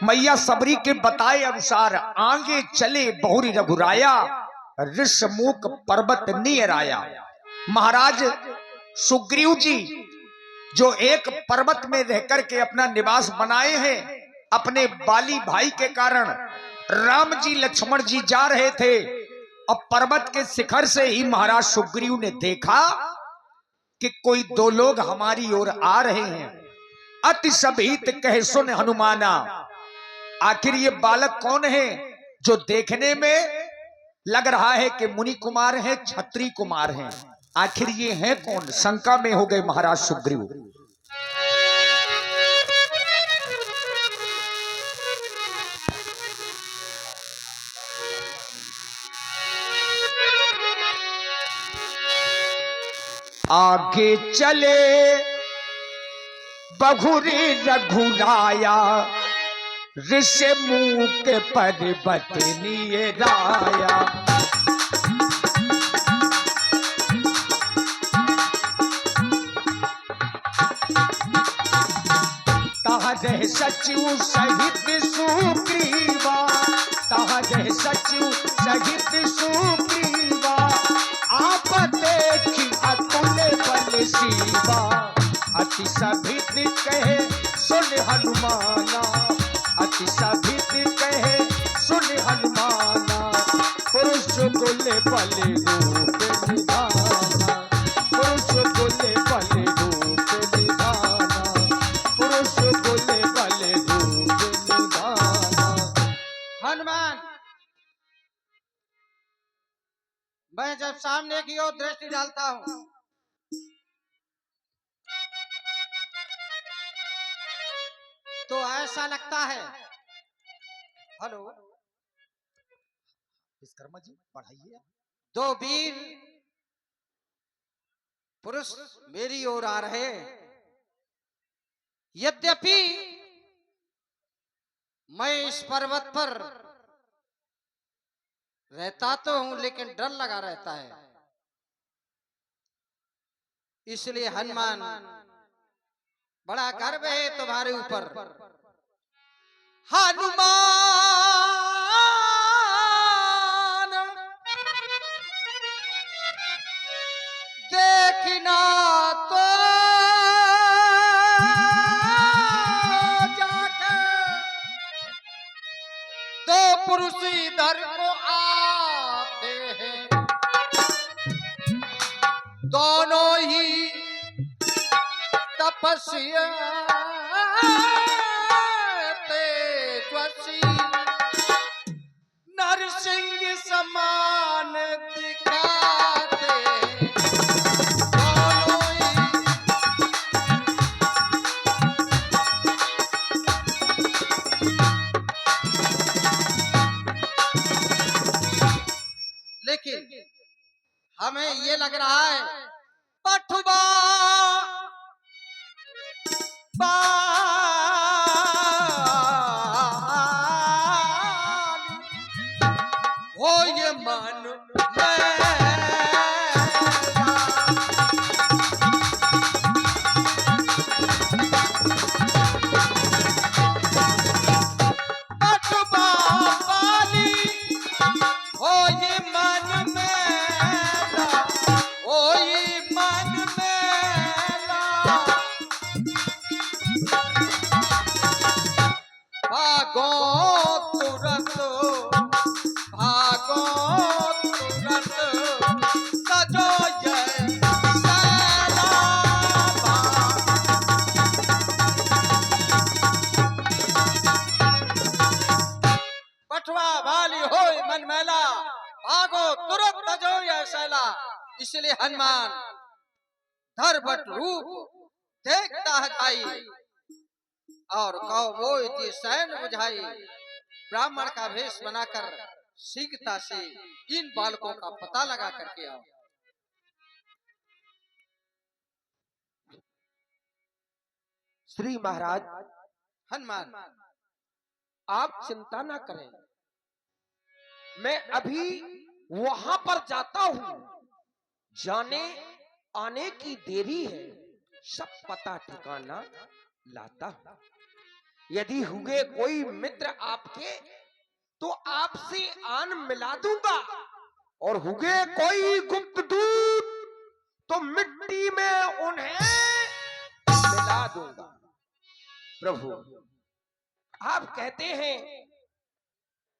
मैया सबरी के बताए अनुसार आगे चले बहुरी रघुराया, ऋषमुख पर्वत नियर आया। महाराज सुग्रीव जी जो एक पर्वत में रहकर के अपना निवास बनाए हैं, अपने बाली भाई के कारण राम जी लक्ष्मण जी जा रहे थे और पर्वत के शिखर से ही महाराज सुग्रीव ने देखा कि कोई दो लोग हमारी ओर आ रहे हैं। अति सभीत कहे सुन हनुमाना, आखिर ये बालक कौन है जो देखने में लग रहा है कि मुनि कुमार है, क्षत्रिय कुमार हैं, आखिर ये हैं कौन? शंका में हो गए महाराज सुग्रीव। आगे चले बहुरी रघुराया, ऋषमुख पर्वत नियर आया। कहा रहे सचिव सहित सुग्रीवा, कहा रहे सचिव सहित सुग्रीवा, आप देखी अतुल बल सीवा। अति सभित कहे सुन हनुमाना, अति सभित कहे सुन हनुमाना, पुरुष कुल बल रूप निधाना, पुरुष कुल बल रूप निधाना, पुरुष कुल बल रूप निधाना। हनुमान, मैं जब सामने की ओर दृष्टि डालता हूं तो ऐसा लगता है, हेलो विश्वकर्मा जी बढ़ाइए। दो वीर पुरुष मेरी ओर आ रहे हैं। यद्यपि मैं इस पर्वत पर रहता तो हूं लेकिन डर लगा रहता है, इसलिए हनुमान बड़ा गर्व है तुम्हारे ऊपर। हनुमान देखना तो जाकर दो पुरुष इधर को आते हैं, दोनों ही तपस्या तेजस्वी, नरसिंह समान दिखाते दोनों ही। लेकिन हमें ये लग रहा है पठुबा हो ये मन पठुबा वाली, हो ये मन मेरा, हो ये मन मेरा, भागो तुरंत, भागो तुरंत, सजो ये सैलाबा। पठवा वाली हो मन मैला, भागो तुरंत सजो ये सैला। इसलिए हनुमान धरबट रूप देखता है भाई और कौबोय की सैन बुझाई, ब्राह्मण का वेश बनाकर शीघ्रता से इन बालकों का पता लगा करके आओ। श्री महाराज, हनुमान, आप चिंता ना करें, मैं अभी वहां पर जाता हूं, जाने आने की देरी है, सब पता ठिकाना लाता हूं। यदि हुए कोई मित्र आपके तो आपसे आन मिला दूंगा, और हुए कोई गुप्त दूत तो मिट्टी में उन्हें मिला दूंगा। प्रभु आप कहते हैं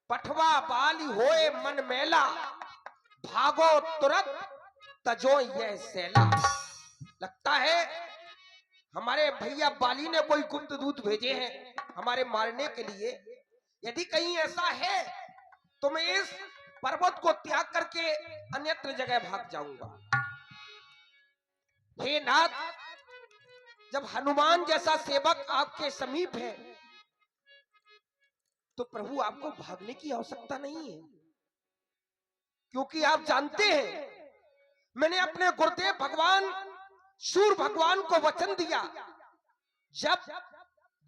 पठवा बाली होए मन मैला, भागो तुरंत तजो यह सैला। लगता है हमारे भैया बाली ने कोई गुप्त दूत भेजे हैं हमारे मारने के लिए। यदि कहीं ऐसा है तो मैं इस पर्वत को त्याग करके अन्यत्र जगह भाग जाऊंगा। हे नाथ, जब हनुमान जैसा सेवक आपके समीप है तो प्रभु आपको भागने की आवश्यकता नहीं है, क्योंकि आप जानते हैं मैंने अपने गुरुदेव भगवान सूर्य भगवान को वचन दिया।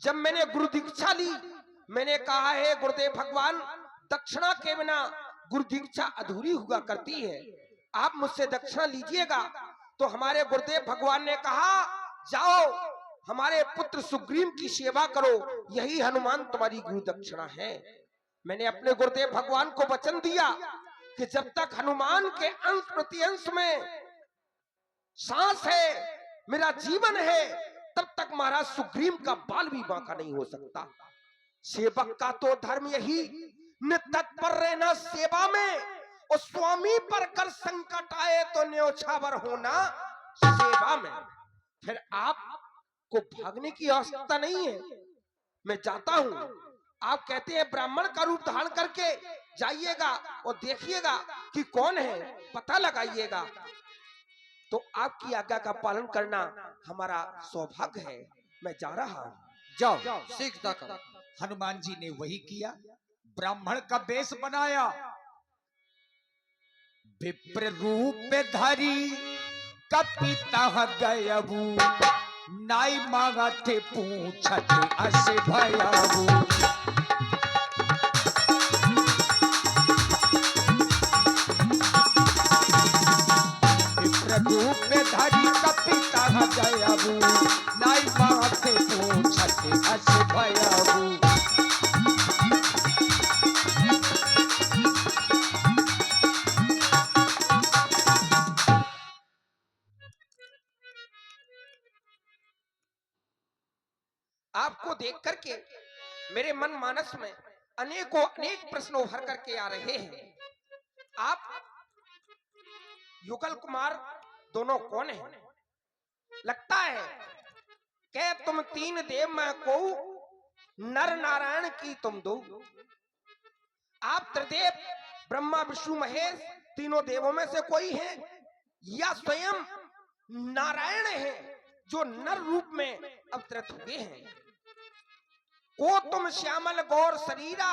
जब मैंने गुरु दीक्षा ली, मैंने कहा है गुरुदेव भगवान, दक्षिणा के बिना गुरु दीक्षा अधूरी हुआ करती है, आप मुझसे दक्षिणा लीजिएगा। तो हमारे गुरुदेव भगवान ने कहा जाओ हमारे पुत्र सुग्रीव की सेवा करो, यही हनुमान तुम्हारी गुरु दक्षिणा है। मैंने अपने गुरुदेव भगवान को वचन दिया कि जब तक हनुमान के अंश प्रति अंश में सांस है, मेरा जीवन है, तब तक महाराज सुग्रीव का बाल भी बांका नहीं हो सकता। सेवक का तो धर्म यही न तत्पर रहना सेवा में, और स्वामी पर कर संकट आए तो न्योछावर होना सेवा में। फिर आपको भागने की आवश्यकता नहीं है, मैं जाता हूं। आप कहते हैं ब्राह्मण का रूप धारण करके जाइएगा और देखिएगा कि कौन है, पता लगाइएगा। तो आपकी आज्ञा का पालन करना हमारा सौभाग्य है। मैं जा रहा हूं, जाओ सीखता करो। हनुमान जी ने वही किया, ब्राह्मण का वेश बनाया, विप्र रूप धरी कपिता गयबू, नाई मांगते पूछत अस भयबू। विप्र रूप धरी कपिता गयबू, नाई मांगते पूछत अस भयबू। आपको देख करके मेरे मन मानस में अनेक प्रश्न उभर करके आ रहे हैं। आप युगल कुमार दोनों कौन हैं? लगता है क्या तुम तीन देव में को नर नारायण की तुम दो। आप त्रिदेव ब्रह्मा विष्णु महेश तीनों देवों में से कोई है, या स्वयं नारायण है जो नर रूप में अवतरित हुए हैं। को तुम श्यामल गौर शरीरा,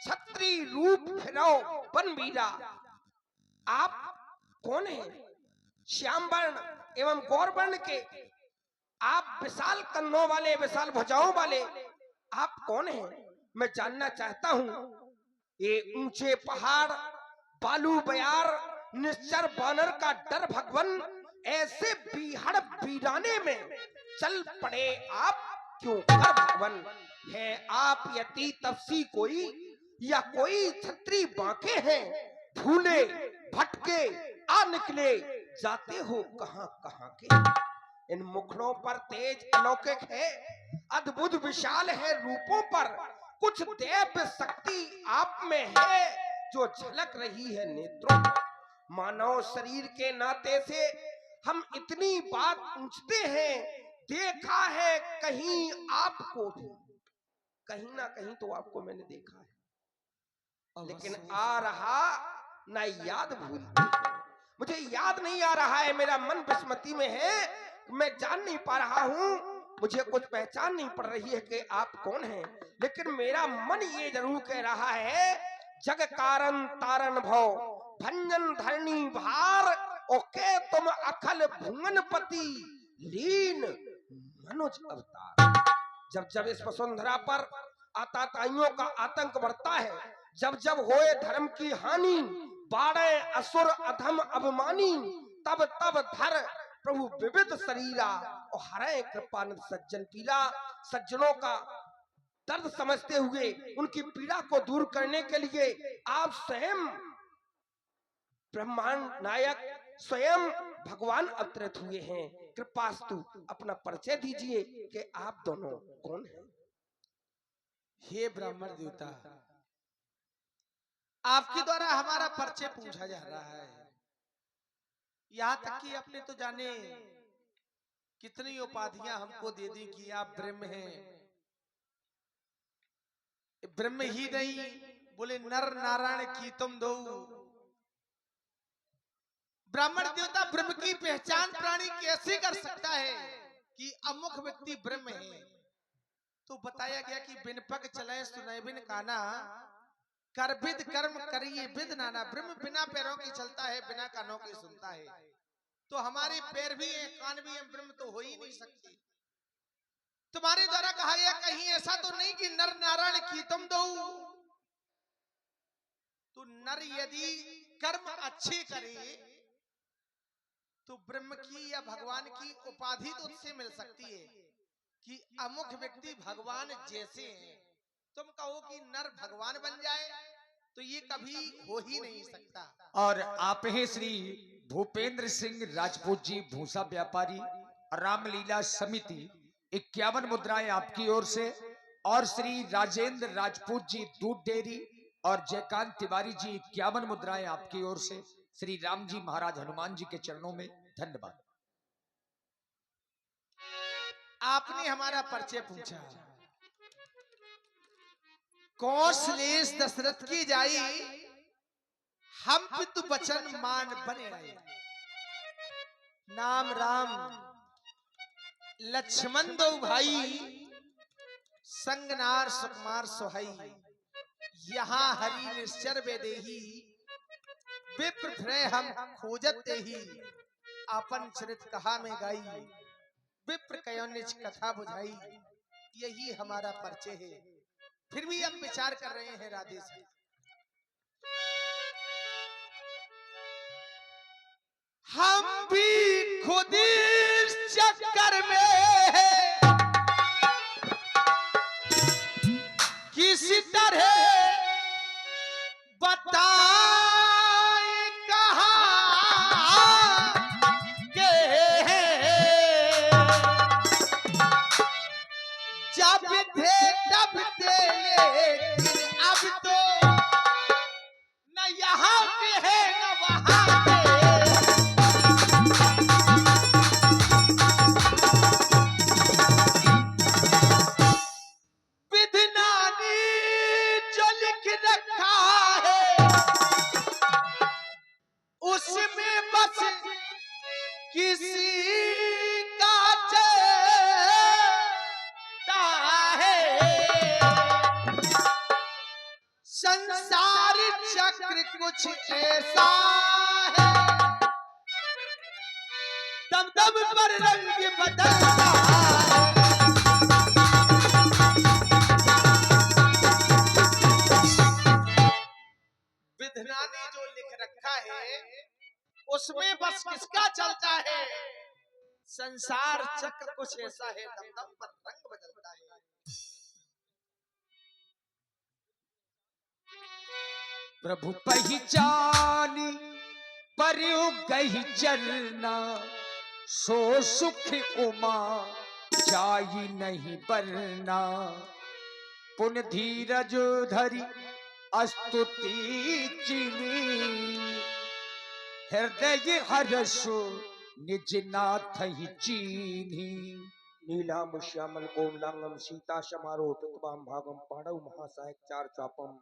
छत्री रूप फिरो बन वीरा। आप कौन हैं? श्याम वर्ण एवं गौर वर्ण के, आप विशाल कन्नों वाले, विशाल भुजाओं वाले, आप कौन हैं? मैं जानना चाहता हूं। ये ऊंचे पहाड़, बालू बयार, निश्चर बानर का डर भगवन, ऐसे बीहड़ बीराने में चल पड़े आप क्यों कर भगवन। है आप यति तपसी कोई, या कोई छत्री बांके हैं, भूले भटके आ निकले, जाते हो कहां कहां के। इन मुखड़ों पर तेज अलौकिक है, अद्भुत विशाल है रूपों पर, कुछ देव शक्ति आप में है जो झलक रही है नेत्रों पर। मानव शरीर के नाते से हम इतनी बात पूछते हैं, देखा है कहीं आपको भी, कहीं ना कहीं तो आपको मैंने देखा है, लेकिन आ रहा ना याद भूलते हैं। मुझे याद नहीं आ रहा है, मेरा मन विस्मृति में है, मैं जान नहीं पा रहा हूं, मुझे कुछ पहचान नहीं पड़ रही है कि आप कौन हैं। लेकिन मेरा मन ये जरूर कह रहा है, जग कारण तारण भव भंजन धरणी भार, ओके तुम अखल भुवनपति लीन मनुज अवतार। जब जब इस वसुंधरा पर आताताइयों का आतंक बढ़ता है, जब जब होए धर्म की हानि, बाड़े असुर अधम अभिमानी, तब तब धर प्रभु विविध शरीरा, और हरे कृपानंद सज्जन पीला। सज्जनों का दर्द समझते हुए उनकी पीड़ा को दूर करने के लिए आप स्वयं ब्रह्मांड नायक, स्वयं भगवान अवतरित हुए हैं। कृपास्तु अपना परिचय दीजिए कि आप दोनों कौन हैं। हे ब्राह्मण देवता, आपके द्वारा हमारा परिचय पूछा जा रहा है। यहाँ तक कि आपने तो जाने कितनी उपाधियां हमको दे दी कि आप ब्रह्म हैं। ब्रह्म ही नहीं, बोले नर नारायण की तुम दो। ब्राह्मण देवता ब्रह्म की पहचान प्राणी कैसे कर सकता है कि अमुख व्यक्ति ब्रह्म है? तो बताया गया कि बिन पग चले सुने बिन काना, कर विद कर्म करिए विद नाना। ब्रह्म बिना पैरों के चलता है, बिना कानों के सुनता है। तो हमारे पैर भी हैं, कान भी हैं, ब्रह्म तो हो ही नहीं सकते। तुम्हारे द्वारा कहा गया कहीं ऐसा तो नहीं कि नर नारायण की तुम दो। तो नर यदि कर्म अच्छे करे तो ब्रह्म की या भगवान की उपाधि तो उससे मिल सकती है कि अमुख व्यक्ति भगवान जैसे हैं। तुम कहो कि नर भगवान बन जाए तो ये कभी हो ही नहीं सकता। और आप हैं श्री भूपेंद्र सिंह राजपूत जी, भूसा व्यापारी, रामलीला समिति, 51 मुद्राएं आपकी ओर से। और श्री राजेंद्र राजपूत जी, दूध डेयरी, और जयकांत तिवारी जी, 51 मुद्राएं आपकी ओर से। श्री राम जी महाराज हनुमान जी के चरणों में धन्यवाद। आपने हमारा परिचय पूछा। कौशलेश दशरथ की जाई, हम पितु बचन मान बने रहे। नाम राम लक्ष्मण दो भाई, संगनार सुकुमार सोहाई। यहाँ हरि निश्चर बेदेही, विप्र भ्रय हम खोजत ही। अपन चरित कहा में गाई, विप्र कयो निज कथा बुझाई। यही हमारा परिचय है। फिर भी हम विचार कर रहे हैं राधे से। हम भी खुद इस चक्कर में किसी तरह बताए कहाँ के जब थे तब थे, लेकिन अब तो न यहाँ के है न वहाँ के। विधना ने जो लिख रखा है उसमें बस किसी का चलता है। संसार चक्र कुछ ऐसा है, दम दम पर रंग बदलता है। विधना ने जो लिख रखा है उसमें बस किसका चलता है। संसार चक्र कुछ ऐसा है, दम दम पर रंग बदलता है। प्रभु पहचानी परयु गही चलना, सो सुख उमा जाई नहीं बरना। पुन धीरज धरि स्तुति चिनी, हृदय हर्षो निज नाथ ही चीनी। नीलाम श्यामल कोमलांगम सीता समारोह पितवाम भागम पाणव महासायक चार चापम।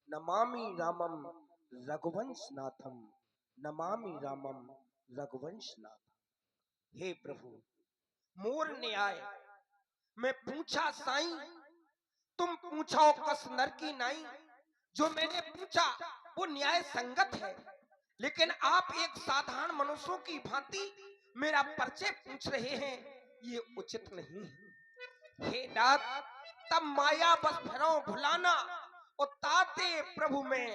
नमामि रामम रघुवंश नाथम, नमामि रामम रघुवंश नाथम। हे प्रभु, मोर न्याय मैं पूछा साईं, तुम पूछो कस नर की नाई। जो मैंने पूछा वो न्याय संगत है, लेकिन आप एक साधारण मनुष्यों की भांति मेरा परिचय पूछ रहे हैं, ये उचित नहीं है। हे नाथ, तब माया बस भरौ भुलाना, और ताते प्रभु में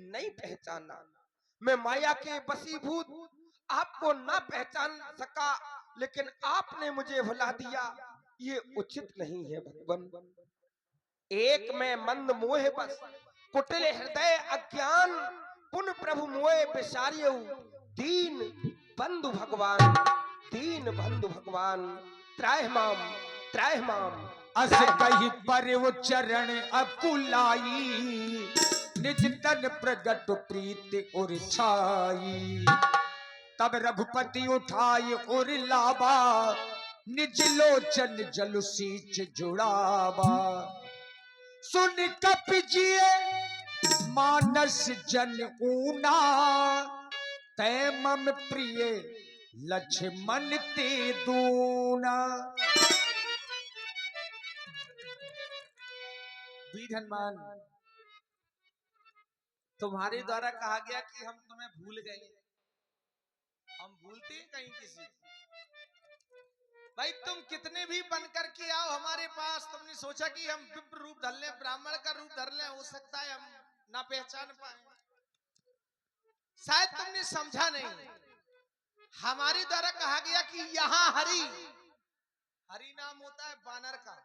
नहीं पहचाना। मैं माया के वशीभूत आपको ना पहचान सका, लेकिन आपने मुझे भुला दिया, ये उचित नहीं है भगवान। एक में मंद मोह बस, कुटिल हृदय अज्ञान, पुन प्रभु मोह विसारियौ, दीन बंधु भगवान, दीन बंधु भगवान, त्राहि माम। अस कही पर वो चरण अकुलाई, निज तन प्रगट प्रीत उर छाई। तब रघुपति उठाए और लाबा, निज लोचन जल सींच जुड़ावा। सुन कपि जिए मानस जन ऊना, तै मम प्रिय लक्ष्मण ते दूना। वीर हनुमान, तुम्हारे द्वारा कहा गया कि हम तुम्हें भूल गए। हम भूलते हैं कहीं किसी को? भाई तुम कितने भी बनकर के आओ हमारे पास, तुमने सोचा कि हम विप्र रूप धर लें, ब्राह्मण का रूप धर लें, हो सकता है हम ना पहचान पाए। शायद तुमने समझा नहीं। हमारे द्वारा कहा गया कि यहाँ हरि नाम होता है बानर का।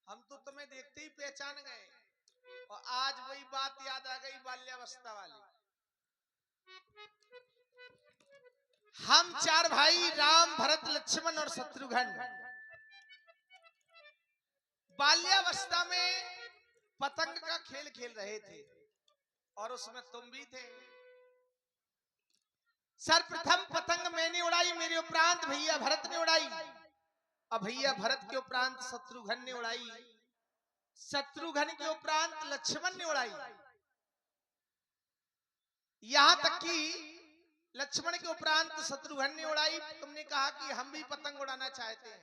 हम तो तुम्हें देखते ही पहचान गए, और आज वही बात याद आ गई बाल्यावस्था वाली। हम चार भाई राम, भरत, लक्ष्मण और शत्रुघ्न बाल्यावस्था में पतंग का खेल खेल रहे थे, और उसमें तुम भी थे। सर्वप्रथम पतंग मैंने उड़ाई, मेरे उपरांत भैया भरत ने उड़ाई, और भैया भरत के उपरांत शत्रुघ्न ने उड़ाई, शत्रुघ्न के उपरांत लक्ष्मण ने उड़ाई। यहां तक कि लक्ष्मण के उपरांत शत्रुघ्न ने उड़ाई। तुमने कहा कि हम भी पतंग उड़ाना चाहते हैं।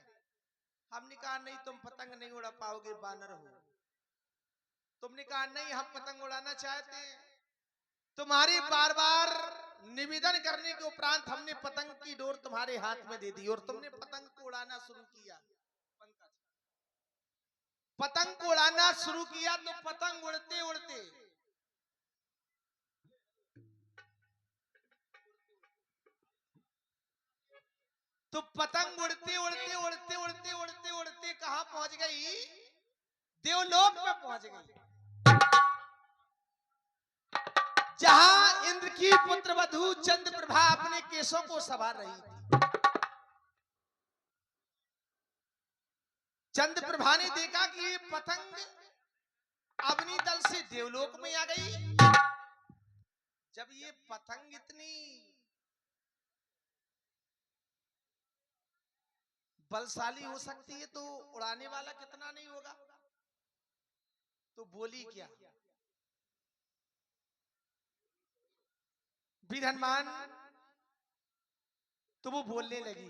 हमने कहा नहीं, तुम पतंग नहीं उड़ा पाओगे, बानर हो। तुमने कहा नहीं, हम पतंग उड़ाना चाहते हैं। तुम्हारे बार बार निवेदन करने के उपरांत हमने पतंग की डोर तुम्हारे हाथ में दे दी, और तुमने पतंग को उड़ाना शुरू किया। पतंग को उड़ाना शुरू किया तो पतंग उड़ते उड़ते कहां पहुंच गई? देवलोक में पहुंच गई, जहां इंद्र की पुत्र वधू चंद्रप्रभा अपने केशों को संवार रही थी। चंद्रप्रभा ने देखा कि ये पतंग अग्नि दल से देवलोक में आ गई। जब ये पतंग इतनी बलशाली हो सकती है तो उड़ाने वाला कितना नहीं होगा? तो बोली क्या? वीर हनुमान तो वो बोलने लगी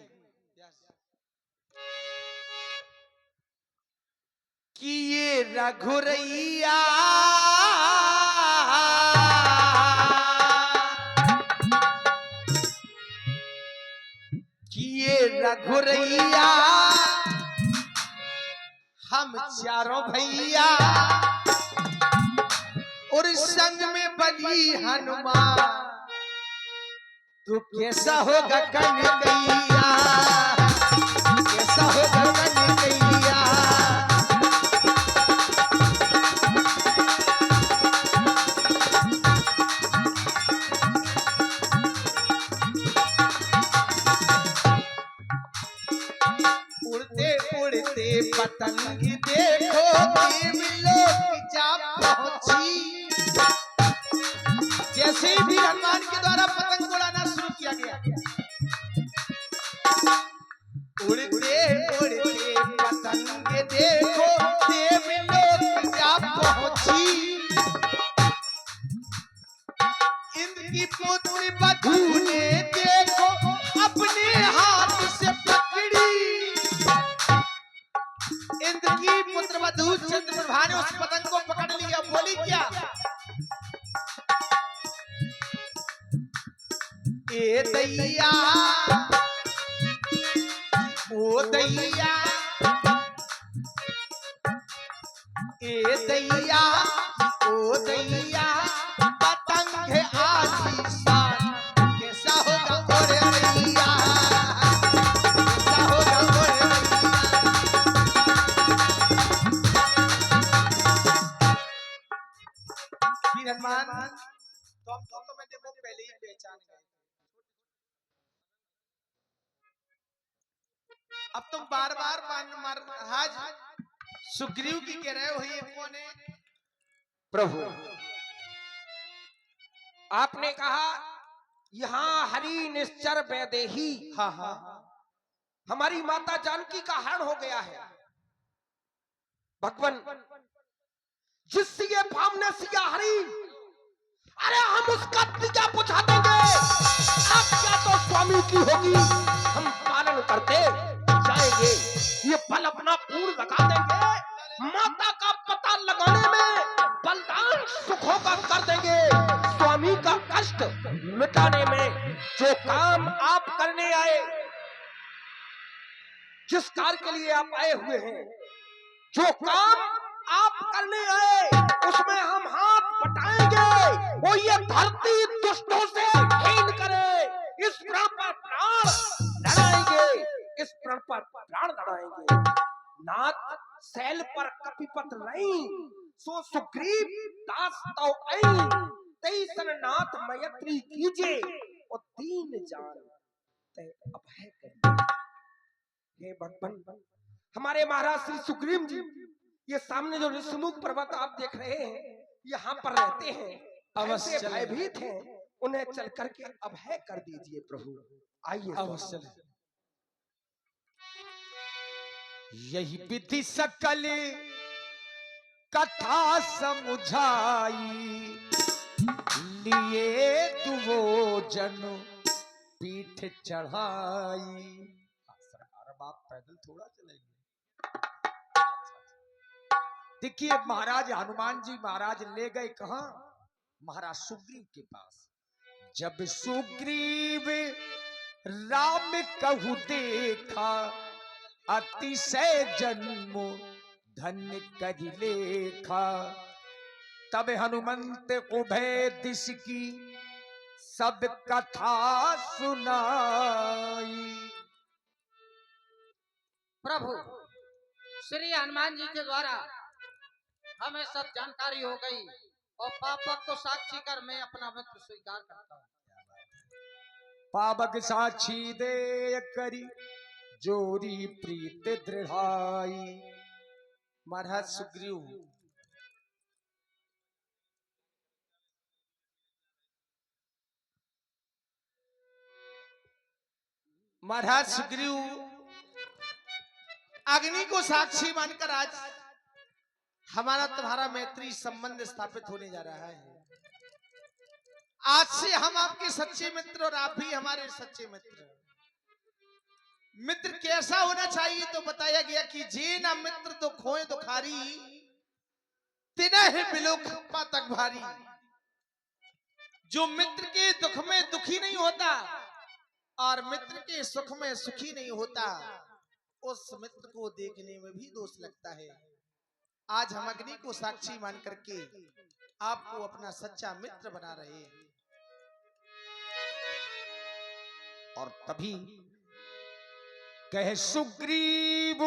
कि ये रघुरैया रघुरैया हम चारों भैया और संग में बली हनुमान, तू कैसा होगा कन्हैया, कैसा होगा कन्हैया। पतंग देखो देवलोक जा पहुंची। जैसे ही वीर हनुमान के द्वारा पतंग उड़ाना शुरू किया गया, उड़ते उड़ते पतंग देखो देवलोक जा पहुंची। इंद्र की पुत्री वधू ने देखो अपने हाथ से पकड़ी। इंद्र की पुत्र वधू चंद्रप्रभा ने उस पतंग को पकड़ लिया। बोली क्या? ए दैया ओ दैया, ए दैया ओ दैया, पतंग है आलीशान, कैसा होगा ओरे रैया, कैसा होगा ओरे रैया। वीर हनुमान, तो हम तो तुम्हें देखो पहले ही पहचान गए। अब तुम बार बार महाराज सुग्रीव की कह रहे हो ये कौन है? प्रभु, आपने कहा यहाँ हरि निश्चर वैदेही, हाँ हाँ हमारी माता जानकी का हरण हो गया है। भगवान जिस सिए फामने सिया हरि, अरे हम उसका दिया बुझा देंगे। आज्ञा तो स्वामी की होगी, हम पालन करते जाएंगे। ये बल अपना पूर्ण लगा देंगे। माता का पता लगाने में बलिदान सुखों का कर देंगे। स्वामी का कष्ट मिटाने में जो काम आप करने आए, जिस कार्य के लिए आप आए हुए हैं, जो काम आप करने आए उसमें हम हाथ बटाएंगे। वो ये धरती दुष्टों से हीन करे, इस प्राण पर प्राण लड़ाएंगे, इस प्राण पर प्राण लड़ाएंगे। नाथ सैल पर कपिपत रही, सो सुग्रीव दास तौ आई। तैसन नाथ मैत्री कीजे, और दीन जान तै अभय करिए। हे भगवान, हमारे महाराज श्री सुग्रीव जी ये सामने जो ऋषिमुख पर्वत आप देख रहे हैं, यहाँ पर रहते हैं, अवश्य ऐसे भयभीत हैं, उन्हें चल करके अभय कर दीजिए प्रभु। आइए अवश्य। यही विधि सकल कथा समझाई, लिए तू वो जन पीठ चढ़ाई। सरकार बाप पैदल थोड़ा चलेंगे। देखिए महाराज हनुमान जी महाराज ले गए कहा? महाराज सुग्रीव के पास। जब सुग्रीव राम कहु देखा, अतिशय जन्म धन्य करि लेखा। तब हनुमंत उभय दिश की सब कथा सुनाई। प्रभु श्री हनुमान जी के द्वारा हमें सब जानकारी हो गई और पापक को साक्षी कर मैं अपना मित्र स्वीकार करता हूँ। पावक साक्षी दे करी जोरी प्रीत दृढ़ाई। महाराज सुग्रीव महाराज सुग्रीव अग्नि को साक्षी मानकर आज हमारा तुम्हारा मैत्री संबंध स्थापित होने जा रहा है। आज से हम आपके सच्चे मित्र और आप भी हमारे सच्चे मित्र। मित्र कैसा होना चाहिए तो बताया गया कि जे ना मित्र तो खोए तो खारी, तिना है बिलो खप्पा तक भारी। जो मित्र के दुख में दुखी नहीं होता और मित्र के सुख में सुखी नहीं होता, उस मित्र को देखने में भी दोष लगता है। आज हम अग्नि को साक्षी मान करके आपको अपना सच्चा मित्र बना रहे हैं। और तभी कहे सुग्रीव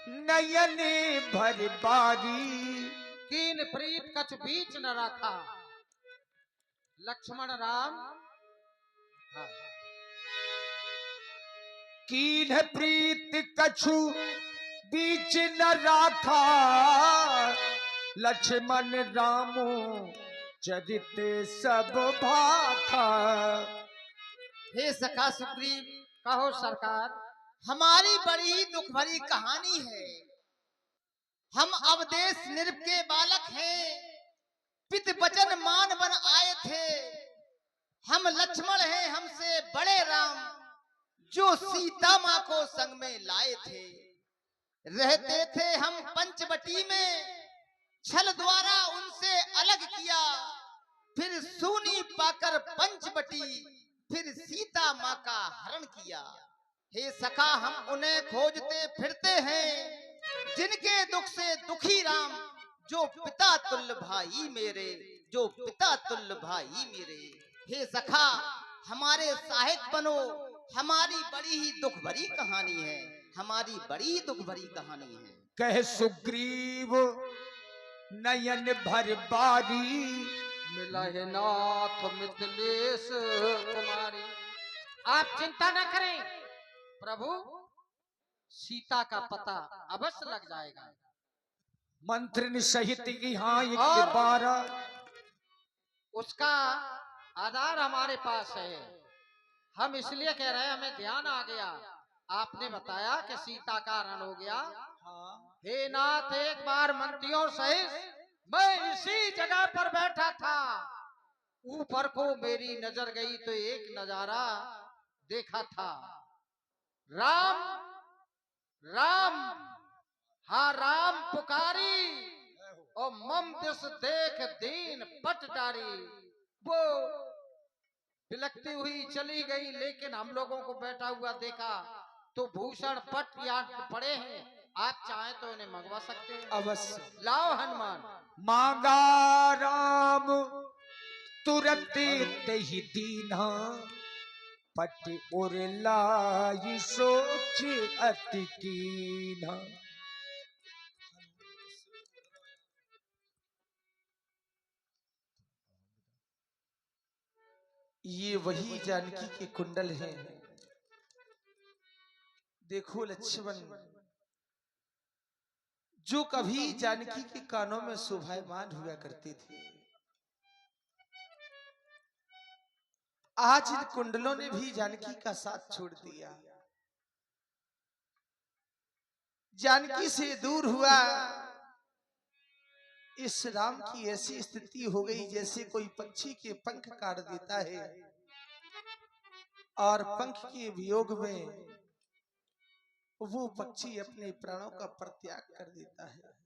नयन भर बारी। कीन प्रीत कछ बीच न रखा, लक्ष्मण राम। हाँ। कीन प्रीत कछु बीच न राखा, लक्ष्मण रामो चरित सब भाखा। हे सखा सुग्रीव, कहो सरकार। हमारी बड़ी दुख भरी कहानी है। हम अवदेश नृप के बालक हैं, पित वचन मान बन आए थे। हम लक्ष्मण हैं हमसे बड़े राम, जो सीता माँ को संग में लाए थे। रहते थे हम पंचवटी में, छल द्वारा उनसे अलग किया। फिर सूनी पाकर पंचवटी, फिर सीता माँ का हरण किया। हे सखा हम उन्हें खोजते फिरते हैं, जिनके दुख से दुखी राम, जो पिता तुल्य भाई मेरे, जो पिता तुल्य भाई मेरे। हे सखा हमारे सहायक बनो, हमारी बड़ी ही दुख भरी कहानी है, हमारी बड़ी दुख भरी कहानी है। कहे सुग्रीव नयन भर बारी। मिला है नाथ मिथिलेश कुमारी। आप चिंता न करें प्रभु, सीता का पता अवश्य लग जाएगा। मंत्री सहित यहाँ एक और- बार उसका आधार हमारे पास है। हम इसलिए कह रहे हैं, हमें ध्यान आ गया। आपने बताया कि सीता का हरण हो गया। हे नाथ, एक बार मंत्रियों सहित मैं इसी जगह पर बैठा था। ऊपर को मेरी नजर गई तो एक नजारा देखा था। राम राम, हाँ राम पुकारी और मम दिस देख दीन पट डारी। वो बिलखती हुई चली गई, लेकिन हम लोगों को बैठा हुआ देखा तो भूषण पट यहाँ पड़े हैं। आप चाहें तो इन्हें मंगवा सकते हैं। अवश्य। लाओ हनुमान। मांगा राम तुरंत ते ही दीना, पट और लाई सोच अति कीना। ये वही जानकी के कुंडल हैं। देखो लक्ष्मण, जो कभी जानकी के कानों में शोभायमान हुआ करते थे, आज इन कुंडलों ने भी जानकी का साथ छोड़ दिया। जानकी से दूर हुआ इस राम की ऐसी स्थिति हो गई जैसे कोई पक्षी के पंख काट देता है और पंख के वियोग में वो पक्षी अपने प्राणों का परित्याग कर देता है।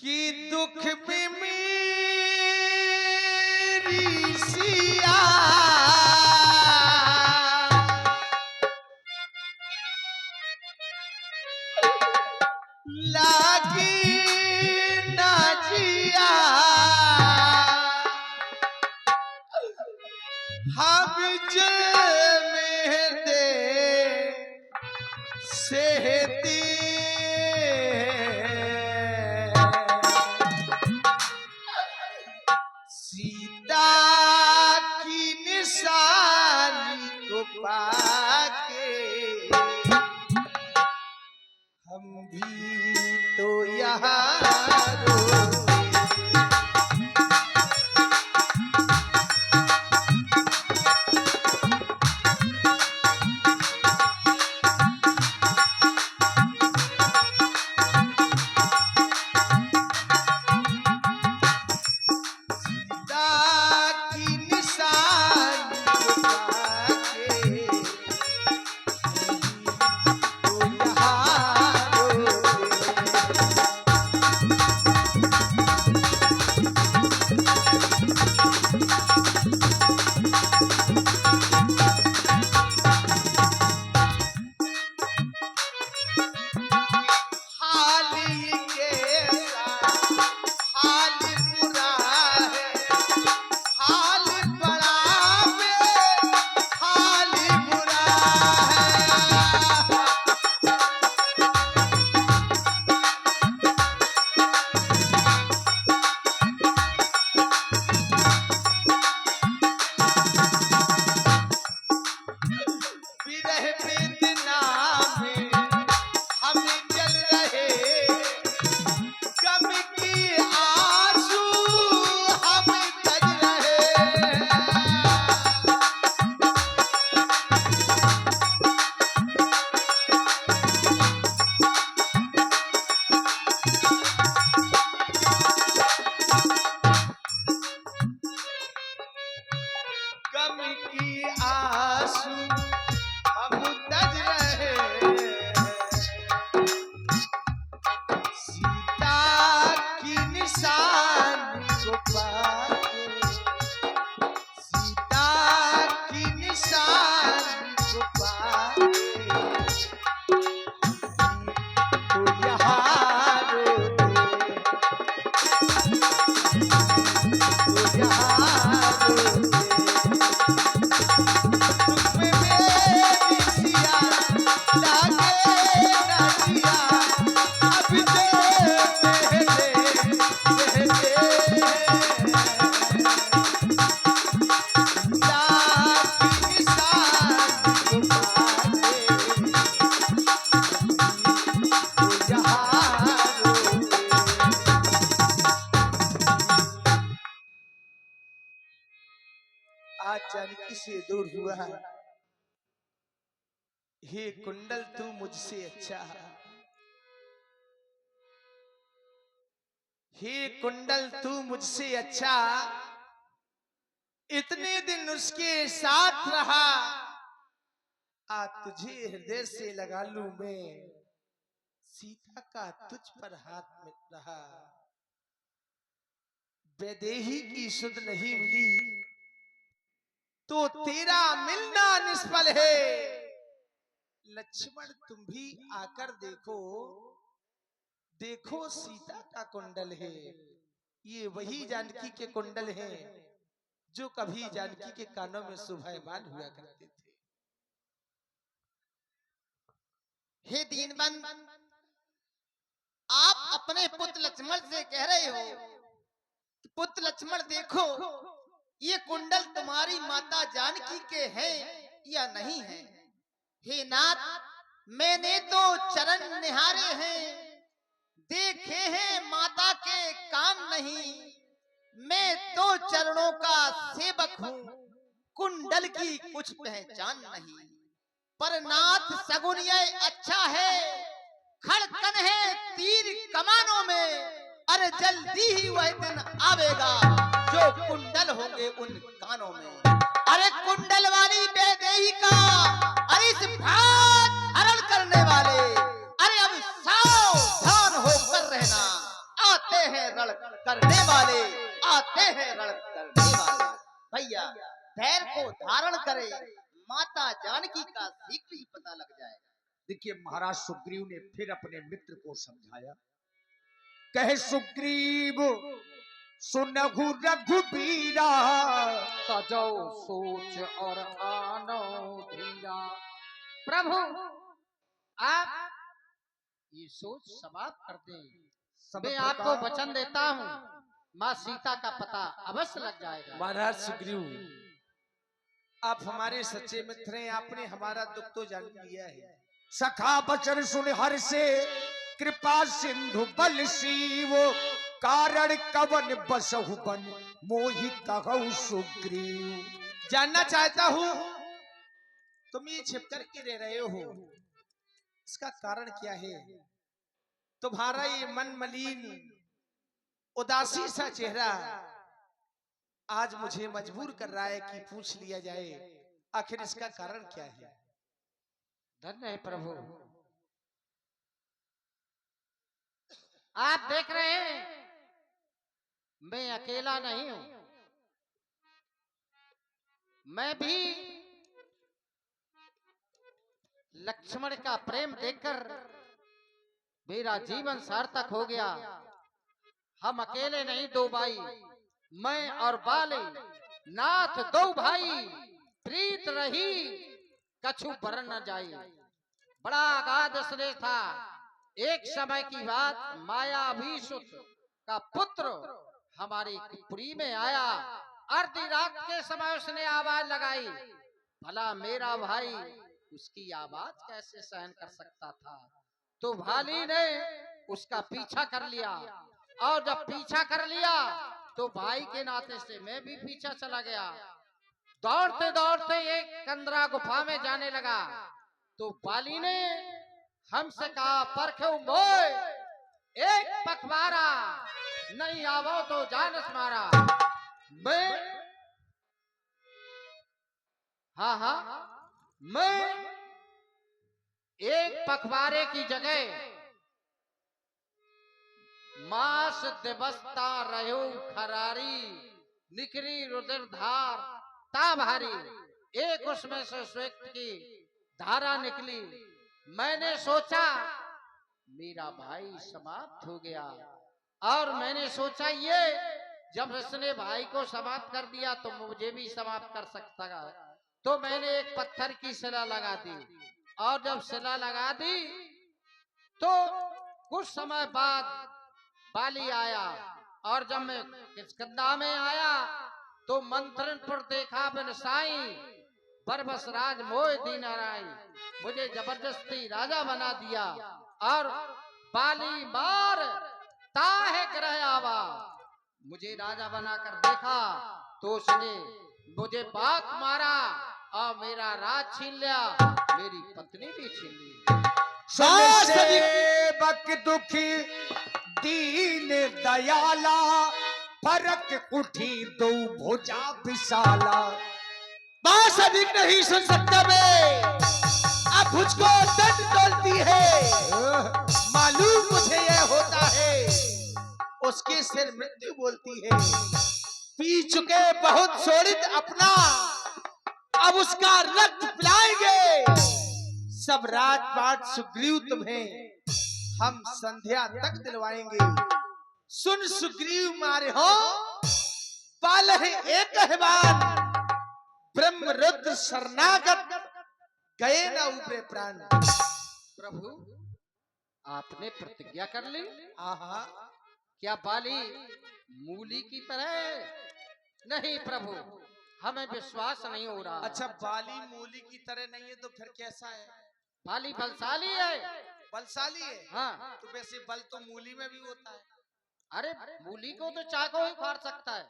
कि दुख में मेरी सिया लागी ना जिया, हम में दे सेहती सीता आज जानकी से दूर हुआ। हे कुंडल तू मुझसे अच्छा, हे कुंडल तू मुझसे अच्छा, इतने दिन उसके साथ रहा, आज तुझे हृदय से लगा लूं मैं, सीता का तुझ पर हाथ में रहा। वैदेही की सुध नहीं मिली तो तेरा मिलना निष्फल है। लक्ष्मण तुम भी आकर देखो, देखो सीता का कुंडल है। ये वही जानकी के कुंडल हैं जो कभी जानकी के कानों में शोभायमान हुआ करते थे। हे दीनबंध, आप अपने पुत्र लक्ष्मण से कह रहे हो कि पुत्र लक्ष्मण देखो, ये कुंडल तुम्हारी माता जानकी के हैं या नहीं है? हे नाथ, मैंने तो चरण निहारे हैं, देखे हैं माता के काम नहीं। मैं तो चरणों का सेवक हूँ, कुंडल की कुछ पहचान नहीं। पर नाथ सगुन यह अच्छा है, खड़कन है तीर कमानों में। अरे जल्दी ही वह दिन आवेगा जो कुंडल होंगे उन कानों में। अरे कुंडल वाली वैदेही का, अरे इस भात हरण करने वाले, अरे अब सावधान होकर रहना। आते हैं रण करने वाले, आते हैं रण करने वाले। भैया धैर्य को धारण करे, माता जानकी का शीघ्र ही पता लग जाएगा। देखिए महाराज सुग्रीव ने फिर अपने मित्र को समझाया। कहे सुग्रीव सुनहु रघुबीरा, सजो सोच और आनो धीरा। प्रभु आप ये सोच समाप्त कर दें। मैं आपको वचन देता हूँ, माँ सीता का पता अवश्य लग जाएगा। महाराज सुग्रीव, आप हमारे सच्चे मित्र हैं, आपने हमारा दुख तो जान लिया है। सखा बचन सुन हर से, कृपा सिंधु बल शिव, कारण कवन बसहु बन मोहि कहु सुग्रीव। जानना चाहता हूँ तुम ये छिप कर के रह रहे हो, इसका कारण क्या है? तुम्हारा ये मन मलिन उदासी सा चेहरा आज मुझे मजबूर कर रहा है कि पूछ लिया जाए, आखिर इसका कारण क्या है? धन्य है प्रभु, आप देख रहे हैं मैं अकेला नहीं हूं। मैं भी लक्ष्मण का प्रेम देखकर मेरा जीवन सार्थक हो गया। हम अकेले नहीं, दो भाई, मैं और बाले नाथ दो भाई, प्रीत रही कछु बरन न जाई। बड़ा अगाध स्नेह था। एक समय की बात, मायावीसुत का पुत्र हमारी पुरी में आया। अर्धी रात के समय उसने आवाज लगाई। भला मेरा भाई उसकी आवाज कैसे सहन कर सकता था? तो भाली ने उसका पीछा कर लिया, और जब पीछा कर लिया तो भाई के नाते से मैं भी पीछा चला गया। दौड़ते दौड़ते एक कंदरा गुफा में जाने लगा तो बाली ने हमसे कहा, परखे मोय एक पखवारा, नहीं आवो तो जानस मारा। मैं एक पखवारे की जगह मास दिवसता रहो खरारी, निकरी रुधिर धार ता भारी। एक उसमें से श्वेत की धारा निकली। मैंने सोचा मेरा भाई समाप्त हो गया, और मैंने सोचा ये जब इसने भाई को समाप्त कर दिया तो मुझे भी समाप्त कर सकता है। तो मैंने एक पत्थर की शिला लगा दी, और जब शिला लगा दी तो कुछ समय बाद बाली आया, और जब मैं किष्किंधा में आया तो मंत्रण पर देखा बिन साई, बरबस राज मोह दीन राई। मुझे जबरदस्ती राजा बना दिया, और बाली मार ताहे ग्रह आवा। मुझे राजा बनाकर देखा तो उसने मुझे बात मारा और मेरा राज छीन लिया, मेरी पत्नी भी छीन ली। सुन सेवक दुखी दीन दयाला, फरक उठी दो भुजा विशाला। बात अधिक नहीं सुन सकता मैं, अब मुझको दंड डोलती है। मालूम मुझे यह होता है, उसके सिर मृत्यु बोलती है। पी चुके बहुत शोणित अपना, अब उसका रक्त पिलाएंगे। सब राजपाट सुग्रीव तुम्हें हम संध्या तक दिलवाएंगे। सुन सुग्रीव मारे हो, पाल है एक कहवान, ब्रह्म रुद्र शरणागत, गए न उबरे प्राण। प्रभु आपने प्रतिज्ञा कर ली, आहा, क्या बाली मूली की तरह? नहीं प्रभु, हमें विश्वास नहीं हो रहा। अच्छा बाली मूली की तरह नहीं है तो फिर कैसा है? बाली बलशाली है। बलशाली है? हाँ, तो वैसे बल तो मूली में भी होता है। अरे मूली को तो चाको ही उखाड़ सकता है।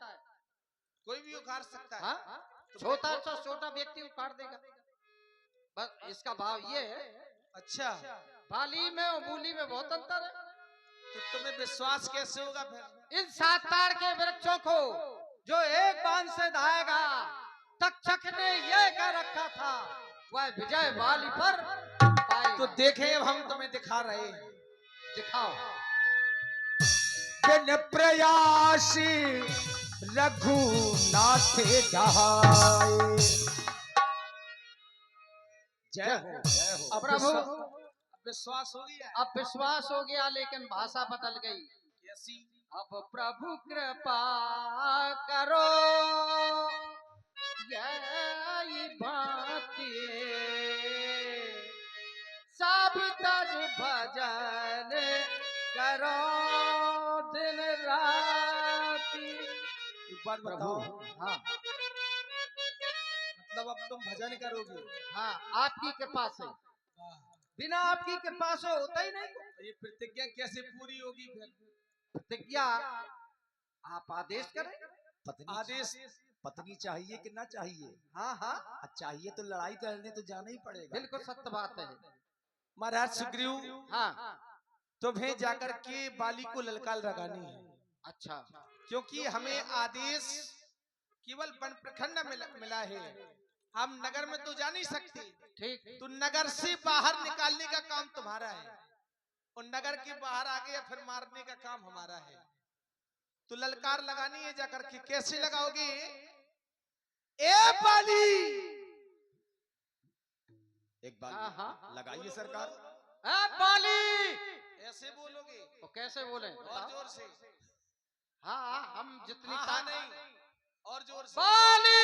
कोई भी उखाड़ सकता है। हाँ, छोटा सा छोटा व्यक्ति उखाड़ देगा। बस इसका भाव ये है, अच्छा, बाली में और मूली में बहुत अंतर है। तो तुम्हें विश्वास कैसे होगा फिर? इन 7 ताड़ के वृक्षों को जो एक बाण से धाएगा, तक्षक ने यह कह रखा था, वह विजय बाली पर पाएगा। तो देखें, अब हम तुम्हें दिखा रहे हैं। दिखाओ। बिन प्रयास रघुनाथ ढहाए। जय हो, जय हो। अब प्रभु विश्वास हो गया? अब विश्वास हो गया, लेकिन भाषा बदल गई। कैसी? अब प्रभु कृपा करो, यही बात सब तज भजन करो दिन राति। एक बार बताओ। हाँ मतलब अब तुम भजन करोगे? हाँ, आपकी कृपा से, बिना आपकी कृपा से होता ही नहीं। ये प्रतिज्ञा कैसे पूरी होगी फिर? प्रतिज्ञा आप आदेश करें। आदेश? पत्नी चाहिए कि ना चाहिए? हाँ हाँ, चाहिए तो लड़ाई करने तो जाना ही पड़ेगा। बिल्कुल सत्य बात है। महाराज सुग्रीव, हाँ, तुम्हें जाकर के बाली को ललकार लगानी है। अच्छा, क्योंकि हमें आदेश केवल वन प्रखंड में मिला है, हम नगर में तो जा नहीं सकते। ठीक। तो नगर से बाहर निकालने का काम तुम्हारा है, और नगर के बाहर आगे या फिर मारने का काम हमारा है। तो ललकार लगानी है जाकर के। कैसे लगाओगे? ए बाली! एक बार हाँ। लगाइए सरकार। ए बाली! ऐसे बोलोगे? तो कैसे बोले? और जोर से। हाँ, हम जितनी हाँ नहीं, और जोर से। बाली!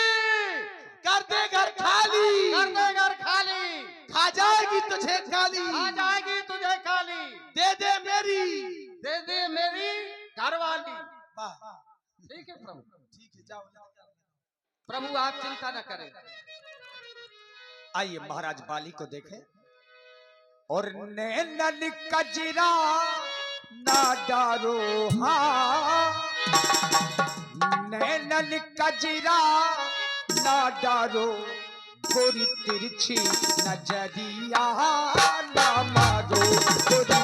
कर दे घर खाली, कर दे घर खाली, खा जाएगी तुझे काली, आ जाएगी तुझे खाली, दे दे मेरी, दे दे मेरी घरवाली। वाह, ठीक है प्रभु। ठीक है, जाओ। प्रभु आप चिंता न करें। आइए महाराज बाली को देखें। और नैनन कजरा ना डारो, हाँ नैनन कजरा ना डारो, गोरी तिरछी नजरिया ना मारो, गोरी